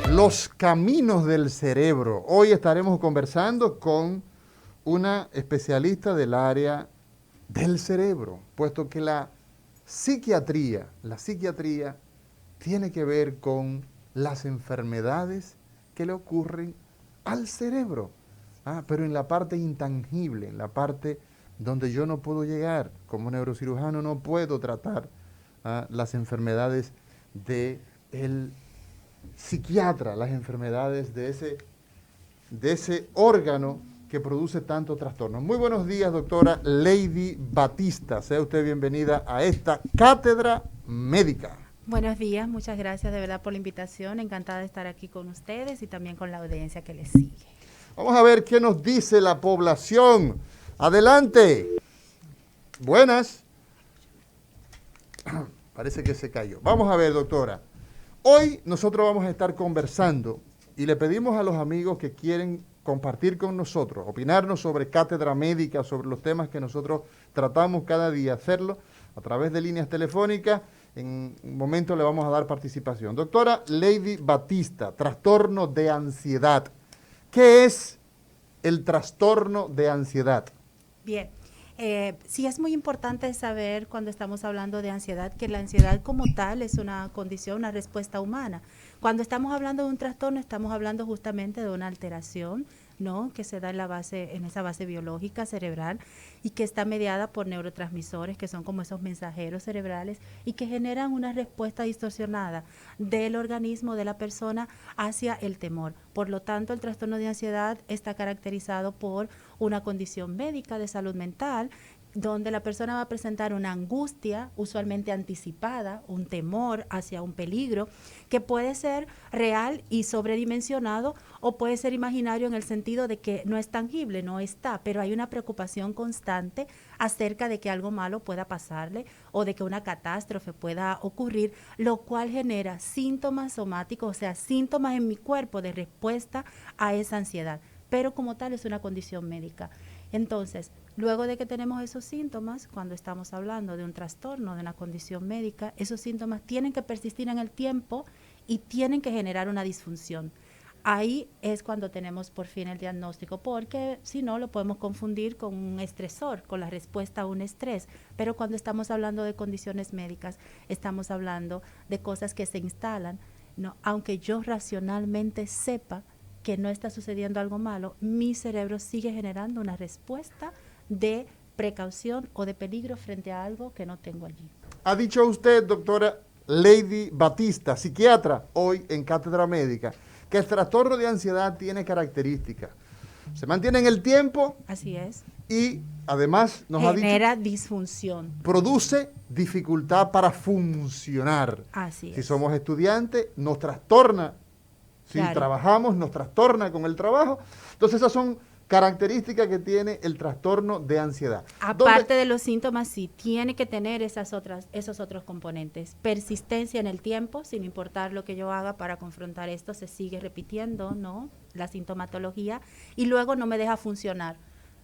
Los caminos del cerebro. Hoy estaremos conversando con una especialista del área del cerebro, puesto que la psiquiatría tiene que ver con las enfermedades que le ocurren al cerebro, pero en la parte intangible, en la parte donde yo no puedo llegar. Como neurocirujano no puedo tratar las enfermedades del psiquiatra, las enfermedades de ese órgano que produce tanto trastorno. Muy buenos días, doctora Lady Batista. Sea usted bienvenida a esta cátedra médica. Buenos días, muchas gracias de verdad por la invitación. Encantada de estar aquí con ustedes y también con la audiencia que les sigue. Vamos a ver qué nos dice la población. Adelante. Buenas. Parece que se cayó. Vamos a ver, doctora. Hoy nosotros vamos a estar conversando y le pedimos a los amigos que quieren compartir con nosotros, opinarnos sobre cátedra médica, sobre los temas que nosotros tratamos cada día, hacerlo a través de líneas telefónicas. En un momento le vamos a dar participación. Doctora Lady Batista, trastorno de ansiedad. ¿Qué es el trastorno de ansiedad? Bien. Sí es muy importante saber cuando estamos hablando de ansiedad que la ansiedad como tal es una condición, una respuesta humana. Cuando estamos hablando de un trastorno estamos hablando justamente de una alteración, ¿no?, que se da en esa base biológica cerebral y que está mediada por neurotransmisores que son como esos mensajeros cerebrales y que generan una respuesta distorsionada del organismo de la persona hacia el temor. Por lo tanto, el trastorno de ansiedad está caracterizado por una condición médica de salud mental donde la persona va a presentar una angustia usualmente anticipada, un temor hacia un peligro que puede ser real y sobredimensionado o puede ser imaginario en el sentido de que no es tangible, no está, pero hay una preocupación constante acerca de que algo malo pueda pasarle o de que una catástrofe pueda ocurrir, lo cual genera síntomas somáticos, o sea, síntomas en mi cuerpo de respuesta a esa ansiedad, pero como tal es una condición médica. Entonces, luego de que tenemos esos síntomas, cuando estamos hablando de un trastorno, de una condición médica, esos síntomas tienen que persistir en el tiempo y tienen que generar una disfunción. Ahí es cuando tenemos por fin el diagnóstico, porque si no lo podemos confundir con un estresor, con la respuesta a un estrés. Pero cuando estamos hablando de condiciones médicas, estamos hablando de cosas que se instalan, ¿no? Aunque yo racionalmente sepa que no está sucediendo algo malo, mi cerebro sigue generando una respuesta de precaución o de peligro frente a algo que no tengo allí. Ha dicho usted, doctora Lady Batista, psiquiatra, hoy en Cátedra Médica, que el trastorno de ansiedad tiene características. Se mantiene en el tiempo. Así es. Y además nos ha dicho, genera disfunción. Produce dificultad para funcionar. Así es. Si somos estudiantes, nos trastorna. Si Claro. trabajamos, nos trastorna con el trabajo. Entonces esas son características que tiene el trastorno de ansiedad. Aparte de los síntomas, sí, tiene que tener esos otros componentes. Persistencia en el tiempo, sin importar lo que yo haga para confrontar esto, se sigue repitiendo, ¿no?, la sintomatología, y luego no me deja funcionar,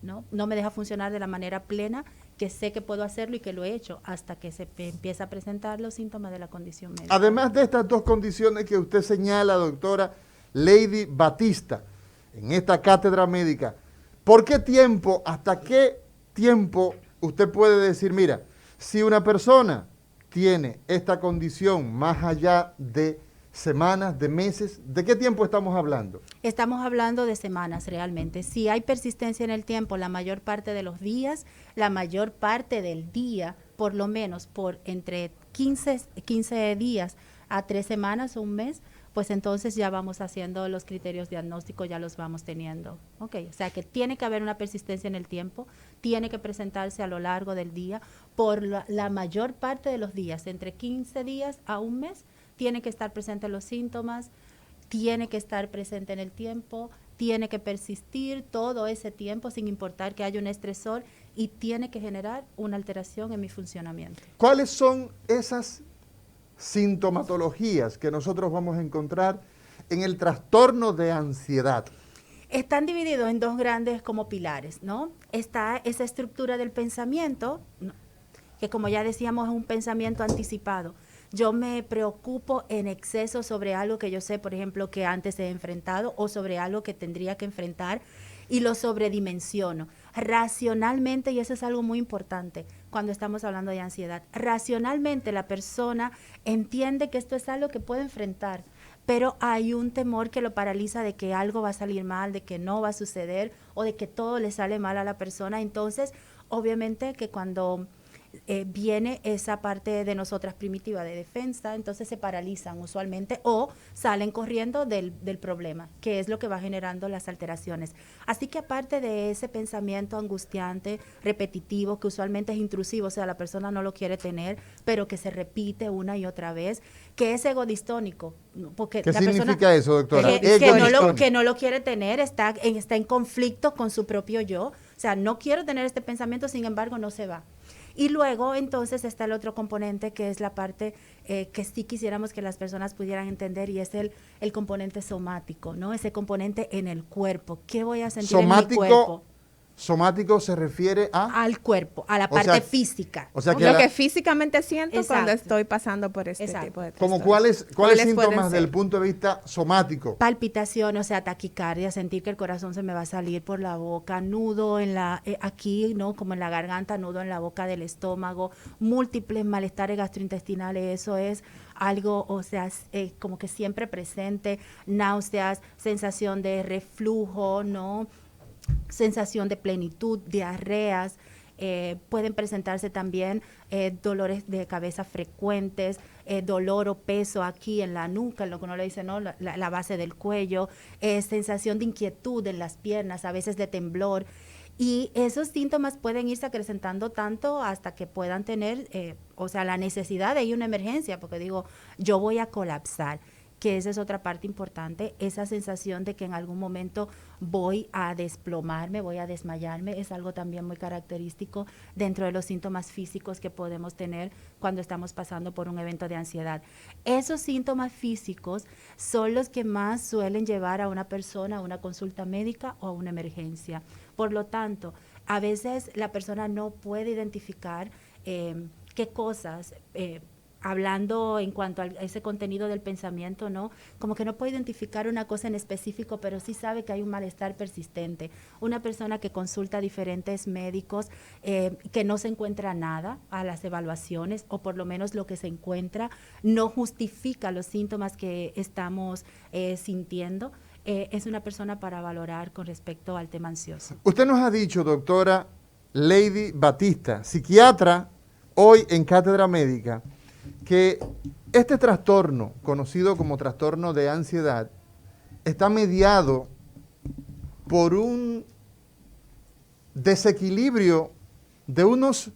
¿no? No me deja funcionar de la manera plena, que sé que puedo hacerlo y que lo he hecho, hasta que se empieza a presentar los síntomas de la condición médica. Además de estas dos condiciones que usted señala, doctora Lady Batista, en esta cátedra médica, ¿por qué tiempo, hasta qué tiempo usted puede decir, mira, si una persona tiene esta condición más allá de semanas, de meses, ¿de qué tiempo estamos hablando? Estamos hablando de semanas realmente. Si hay persistencia en el tiempo, la mayor parte de los días, la mayor parte del día, por lo menos por entre 15 días a 3 semanas o un mes, pues entonces ya vamos haciendo los criterios diagnósticos, ya los vamos teniendo. Ok, o sea que tiene que haber una persistencia en el tiempo, tiene que presentarse a lo largo del día, por la mayor parte de los días, entre 15 días a un mes, tiene que estar presentes los síntomas, tiene que estar presente en el tiempo, tiene que persistir todo ese tiempo sin importar que haya un estresor y tiene que generar una alteración en mi funcionamiento. ¿Cuáles son esas sintomatologías que nosotros vamos a encontrar en el trastorno de ansiedad? Están divididos en dos grandes como pilares, ¿no? Está esa estructura del pensamiento, ¿no?, que como ya decíamos es un pensamiento anticipado. yo me preocupo en exceso sobre algo que yo sé, por ejemplo, que antes he enfrentado o sobre algo que tendría que enfrentar y lo sobredimensiono. Racionalmente, y eso es algo muy importante cuando estamos hablando de ansiedad, racionalmente la persona entiende que esto es algo que puede enfrentar, pero hay un temor que lo paraliza de que algo va a salir mal, de que no va a suceder o de que todo le sale mal a la persona. Entonces, obviamente que cuando viene esa parte de nosotras primitiva de defensa, entonces se paralizan usualmente o salen corriendo del problema, que es lo que va generando las alteraciones. Así que aparte de ese pensamiento angustiante, repetitivo, que usualmente es intrusivo, o sea, la persona no lo quiere tener, pero que se repite una y otra vez, que es egodistónico, porque ¿Qué la significa persona eso, doctora? que no lo quiere tener, está en conflicto con su propio yo, o sea, no quiero tener este pensamiento, sin embargo, no se va. Y luego, entonces, está el otro componente, que es la parte que sí quisiéramos que las personas pudieran entender, y es el componente somático, ¿no? Ese componente en el cuerpo. ¿Qué voy a sentir en mi cuerpo? Somático se refiere al cuerpo, a la parte física. O sea lo que físicamente siento. Exacto. Cuando estoy pasando por este tipo de trastornos. ¿Como cuáles síntomas desde el punto de vista somático? Palpitación, o sea, taquicardia, sentir que el corazón se me va a salir por la boca, nudo en aquí, ¿no? Como en la garganta, nudo en la boca del estómago, múltiples malestares gastrointestinales, eso es algo, o sea, como que siempre presente, náuseas, sensación de reflujo, ¿no? Sensación de plenitud, diarreas, pueden presentarse también dolores de cabeza frecuentes, dolor o peso aquí en la nuca, en lo que uno le dice, ¿no? La base del cuello, sensación de inquietud en las piernas, a veces de temblor. Y esos síntomas pueden irse acrecentando tanto hasta que puedan tener, o sea, la necesidad de ir a una emergencia, porque digo, yo voy a colapsar, que esa es otra parte importante, esa sensación de que en algún momento voy a desplomarme, voy a desmayarme, es algo también muy característico dentro de los síntomas físicos que podemos tener cuando estamos pasando por un evento de ansiedad. Esos síntomas físicos son los que más suelen llevar a una persona a una consulta médica o a una emergencia. Por lo tanto, a veces la persona no puede identificar qué cosas, hablando en cuanto a ese contenido del pensamiento, ¿no? Como que no puede identificar una cosa en específico, pero sí sabe que hay un malestar persistente. Una persona que consulta a diferentes médicos, que no se encuentra nada a las evaluaciones, o por lo menos lo que se encuentra no justifica los síntomas que estamos sintiendo, es una persona para valorar con respecto al tema ansioso. Usted nos ha dicho, doctora Lady Batista, psiquiatra, hoy en Cátedra Médica, que este trastorno, conocido como trastorno de ansiedad, está mediado por un desequilibrio de unas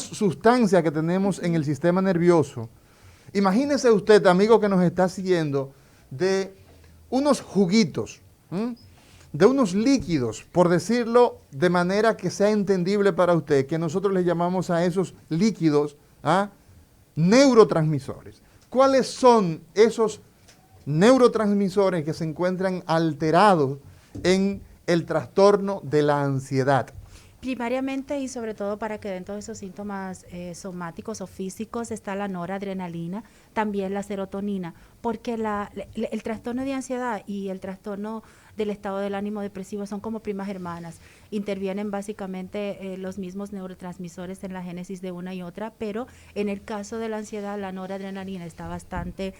sustancias que tenemos en el sistema nervioso. Imagínese usted, amigo que nos está siguiendo, de unos juguitos, de unos líquidos, por decirlo de manera que sea entendible para usted, que nosotros le llamamos a esos líquidos neurotransmisores. ¿Cuáles son esos neurotransmisores que se encuentran alterados en el trastorno de la ansiedad? Primariamente, y sobre todo para que dentro de esos síntomas somáticos o físicos, está la noradrenalina, también la serotonina, porque el trastorno de ansiedad y el trastorno del estado del ánimo depresivo son como primas hermanas. Intervienen básicamente los mismos neurotransmisores en la génesis de una y otra, pero en el caso de la ansiedad, la noradrenalina está bastante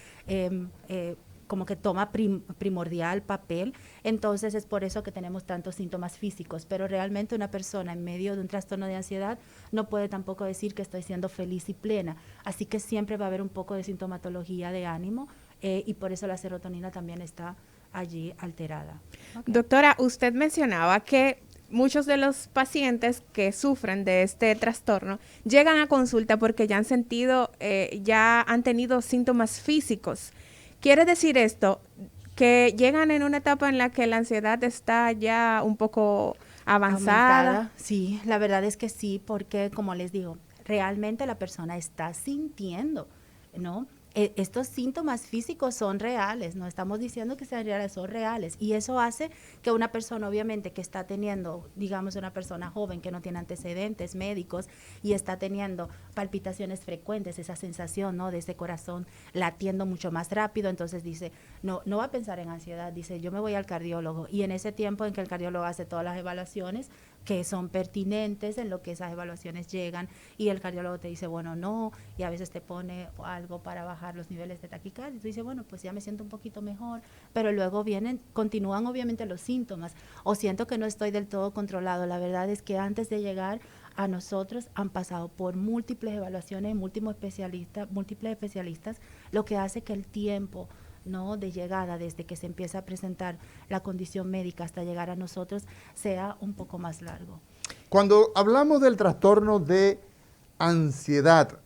como que toma primordial papel, entonces es por eso que tenemos tantos síntomas físicos, pero realmente una persona en medio de un trastorno de ansiedad no puede tampoco decir que estoy siendo feliz y plena, así que siempre va a haber un poco de sintomatología de ánimo, y por eso la serotonina también está allí alterada. Okay. Doctora, usted mencionaba que muchos de los pacientes que sufren de este trastorno llegan a consulta porque ya han sentido, ya han tenido síntomas físicos. ¿Quiere decir esto que llegan en una etapa en la que la ansiedad está ya un poco avanzada? Sí, la verdad es que sí, porque como les digo, realmente la persona está sintiendo, ¿no? estos síntomas físicos son reales, no estamos diciendo que sean reales, son reales. Y eso hace que una persona, obviamente, que está teniendo, digamos, una persona joven que no tiene antecedentes médicos y está teniendo palpitaciones frecuentes, esa sensación, ¿no?, de ese corazón latiendo mucho más rápido, entonces dice, no va a pensar en ansiedad, dice, yo me voy al cardiólogo. Y en ese tiempo en que el cardiólogo hace todas las evaluaciones que son pertinentes, en lo que esas evaluaciones llegan, y el cardiólogo te dice, bueno, no, y a veces te pone algo para bajar los niveles de taquicardia, y tú dices, bueno, pues ya me siento un poquito mejor, pero luego continúan obviamente los síntomas, o siento que no estoy del todo controlado. La verdad es que antes de llegar a nosotros han pasado por múltiples evaluaciones, múltiples especialistas, lo que hace que el tiempo, ¿no?, de llegada, desde que se empieza a presentar la condición médica hasta llegar a nosotros, sea un poco más largo. Cuando hablamos del trastorno de ansiedad,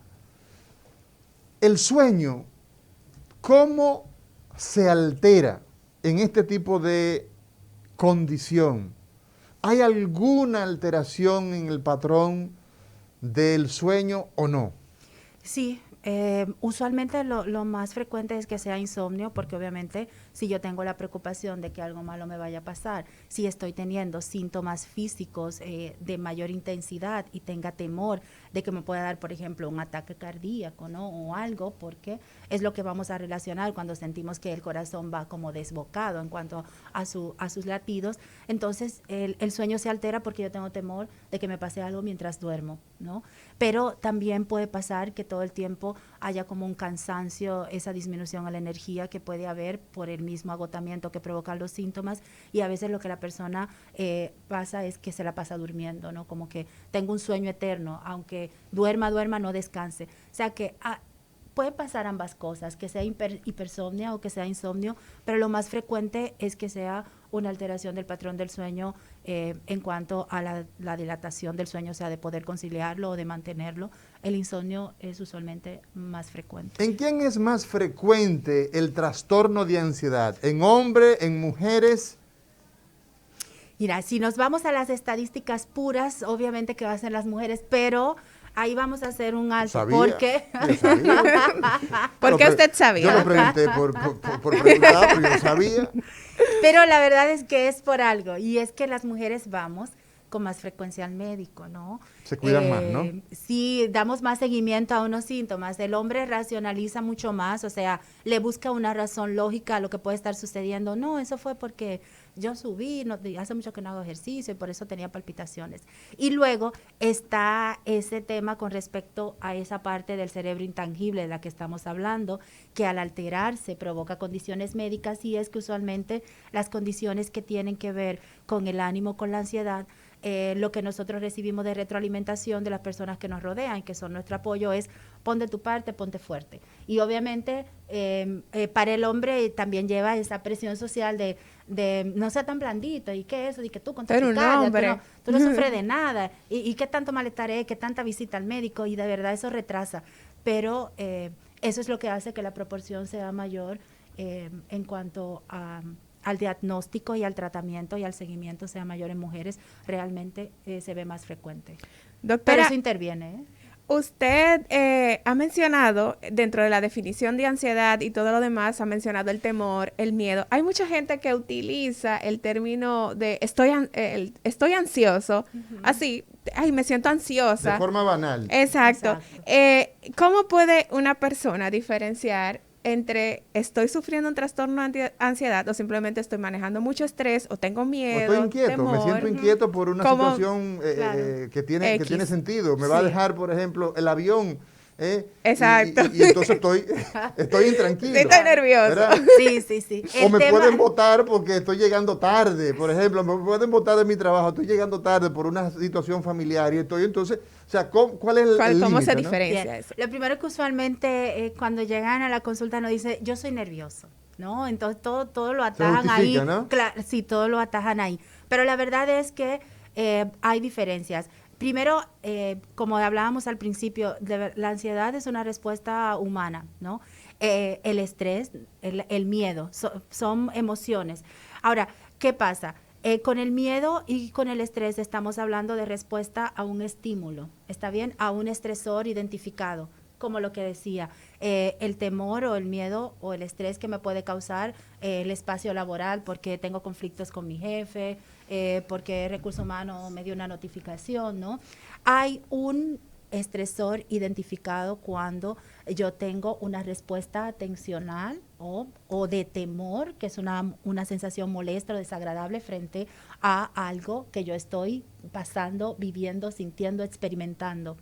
el sueño, ¿cómo se altera en este tipo de condición? ¿Hay alguna alteración en el patrón del sueño o no? Sí, usualmente lo más frecuente es que sea insomnio, porque obviamente si yo tengo la preocupación de que algo malo me vaya a pasar, si estoy teniendo síntomas físicos de mayor intensidad y tenga temor de que me pueda dar, por ejemplo, un ataque cardíaco, ¿no?, o algo, porque es lo que vamos a relacionar cuando sentimos que el corazón va como desbocado en cuanto a sus latidos. Entonces el sueño se altera porque yo tengo temor de que me pase algo mientras duermo, ¿no? Pero también puede pasar que todo el tiempo haya como un cansancio, esa disminución a la energía que puede haber por el mismo agotamiento que provocan los síntomas, y a veces lo que la persona pasa es que se la pasa durmiendo, ¿no? Como que tengo un sueño eterno, aunque duerma, no descanse. O sea que puede pasar ambas cosas, que sea hipersomnia o que sea insomnio, pero lo más frecuente es que sea una alteración del patrón del sueño en cuanto a la dilatación del sueño, o sea, de poder conciliarlo o de mantenerlo. El insomnio es usualmente más frecuente. ¿En quién es más frecuente el trastorno de ansiedad? ¿En hombres, en mujeres? Mira, si nos vamos a las estadísticas puras, obviamente que va a ser las mujeres, pero ahí vamos a hacer un alto. Sabía, ¿Por qué? yo sabía. ¿Por qué usted sabía? Yo lo pregunté por preguntar, pero yo sabía. Pero la verdad es que es por algo, y es que las mujeres vamos con más frecuencia al médico, ¿no? Se cuidan más, ¿no? Sí, damos más seguimiento a unos síntomas. El hombre racionaliza mucho más, o sea, le busca una razón lógica a lo que puede estar sucediendo. No, eso fue porque yo subí, hace mucho que no hago ejercicio y por eso tenía palpitaciones. Y luego está ese tema con respecto a esa parte del cerebro intangible de la que estamos hablando, que al alterarse provoca condiciones médicas, y es que usualmente las condiciones que tienen que ver con el ánimo, con la ansiedad, lo que nosotros recibimos de retroalimentación de las personas que nos rodean, que son nuestro apoyo, es pon de tu parte, ponte fuerte. Y obviamente para el hombre también lleva esa presión social de no sea tan blandito, y que eso, y que tú con taquicardia, tú no sufres de nada, y qué tanto malestar es, qué tanta visita al médico, y de verdad eso retrasa. Pero eso es lo que hace que la proporción sea mayor en cuanto al diagnóstico y al tratamiento y al seguimiento sea mayor en mujeres, realmente se ve más frecuente. Doctora, pero eso interviene, ¿eh? Usted ha mencionado, dentro de la definición de ansiedad y todo lo demás, ha mencionado el temor, el miedo. Hay mucha gente que utiliza el término de estoy ansioso, así, me siento ansiosa. De forma banal. Exacto. ¿Cómo puede una persona diferenciar entre estoy sufriendo un trastorno de ansiedad o simplemente estoy manejando mucho estrés o tengo miedo, o estoy inquieto, temor, me siento inquieto por una situación que tiene sentido? Me va a dejar, por ejemplo, el avión. Exacto. Y entonces estoy intranquilo. Estoy nervioso. ¿Verdad? Sí. O me pueden votar porque estoy llegando tarde, por ejemplo, me pueden votar de mi trabajo, estoy llegando tarde por una situación familiar y entonces, o sea, ¿cuál es el límite? ¿Cómo se ¿no? diferencia eso? Lo primero que usualmente cuando llegan a la consulta nos dice, yo soy nervioso, ¿no? Entonces todo lo atajan ahí. ¿No? Claro, sí, todo lo atajan ahí. Pero la verdad es que hay diferencias. Primero, como hablábamos al principio, la ansiedad es una respuesta humana, ¿no? El estrés, el miedo, son emociones. Ahora, ¿qué pasa? Con el miedo y con el estrés estamos hablando de respuesta a un estímulo, ¿está bien? A un estresor identificado, como lo que decía. el temor o el miedo o el estrés que me puede causar el espacio laboral porque tengo conflictos con mi jefe, porque Recursos Humanos me dio una notificación, ¿no? Hay un estresor identificado cuando yo tengo una respuesta tensional o de temor, que es una sensación molesta o desagradable frente a algo que yo estoy pasando, viviendo, sintiendo, experimentando.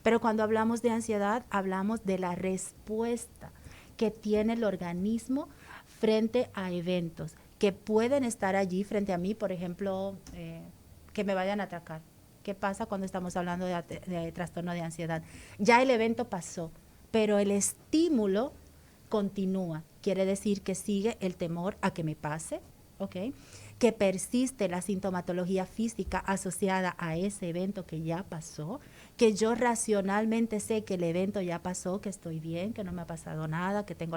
Pero cuando hablamos de ansiedad, hablamos de la respuesta que tiene el organismo frente a eventos que pueden estar allí frente a mí, por ejemplo, que me vayan a atacar. ¿Qué pasa cuando estamos hablando de trastorno de ansiedad? Ya el evento pasó, pero el estímulo continúa. Quiere decir que sigue el temor a que me pase, ¿ok? Que persiste la sintomatología física asociada a ese evento que ya pasó, que yo racionalmente sé que el evento ya pasó, que estoy bien, que no me ha pasado nada, que estoy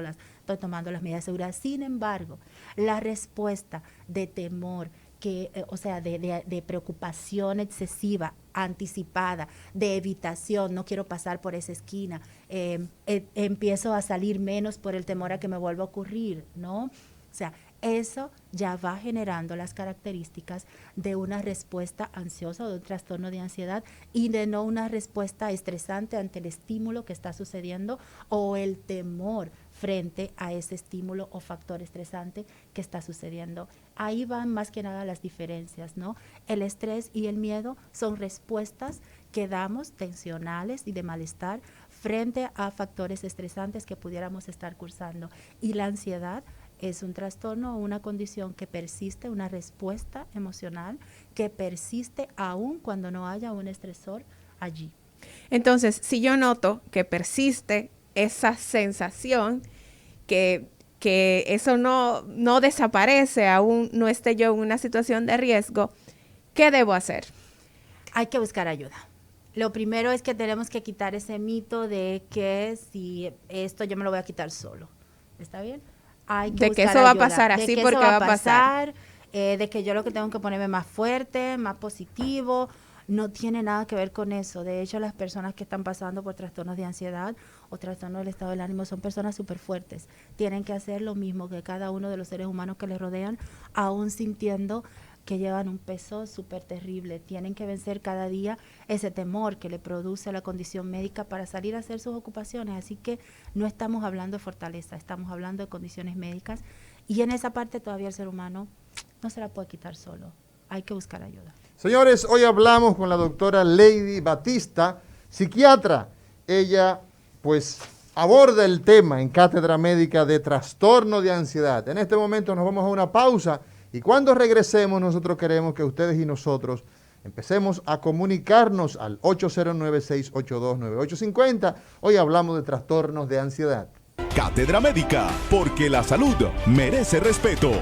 tomando las medidas de seguridad. Sin embargo, la respuesta de temor, de preocupación excesiva, anticipada, de evitación, no quiero pasar por esa esquina, empiezo a salir menos por el temor a que me vuelva a ocurrir, ¿no? O sea, eso ya va generando las características de una respuesta ansiosa o de un trastorno de ansiedad y de no una respuesta estresante ante el estímulo que está sucediendo o el temor frente a ese estímulo o factor estresante que está sucediendo. Ahí van más que nada las diferencias, ¿no? El estrés y el miedo son respuestas que damos tensionales y de malestar frente a factores estresantes que pudiéramos estar cursando. Y la ansiedad es un trastorno o una condición que persiste, una respuesta emocional que persiste aún cuando no haya un estresor allí. Entonces, si yo noto que persiste esa sensación, que eso no desaparece, aún no esté yo en una situación de riesgo, ¿qué debo hacer? Hay que buscar ayuda. Lo primero es que tenemos que quitar ese mito de que si esto yo me lo voy a quitar solo. ¿Está bien? Hay que de que eso va a pasar así porque va a pasar. De que yo lo que tengo que ponerme más fuerte, más positivo, no tiene nada que ver con eso. De hecho, las personas que están pasando por trastornos de ansiedad o trastornos del estado del ánimo son personas súper fuertes. Tienen que hacer lo mismo que cada uno de los seres humanos que les rodean, aún sintiendo que llevan un peso súper terrible. Tienen que vencer cada día ese temor que le produce la condición médica para salir a hacer sus ocupaciones. Así que no estamos hablando de fortaleza, estamos hablando de condiciones médicas. Y en esa parte todavía el ser humano no se la puede quitar solo. Hay que buscar ayuda. Señores, hoy hablamos con la doctora Lady Batista, psiquiatra. Ella, pues, aborda el tema en Cátedra Médica de Trastorno de Ansiedad. En este momento nos vamos a una pausa y cuando regresemos nosotros queremos que ustedes y nosotros empecemos a comunicarnos al 809-682-9850. Hoy hablamos de trastornos de ansiedad. Cátedra Médica, porque la salud merece respeto.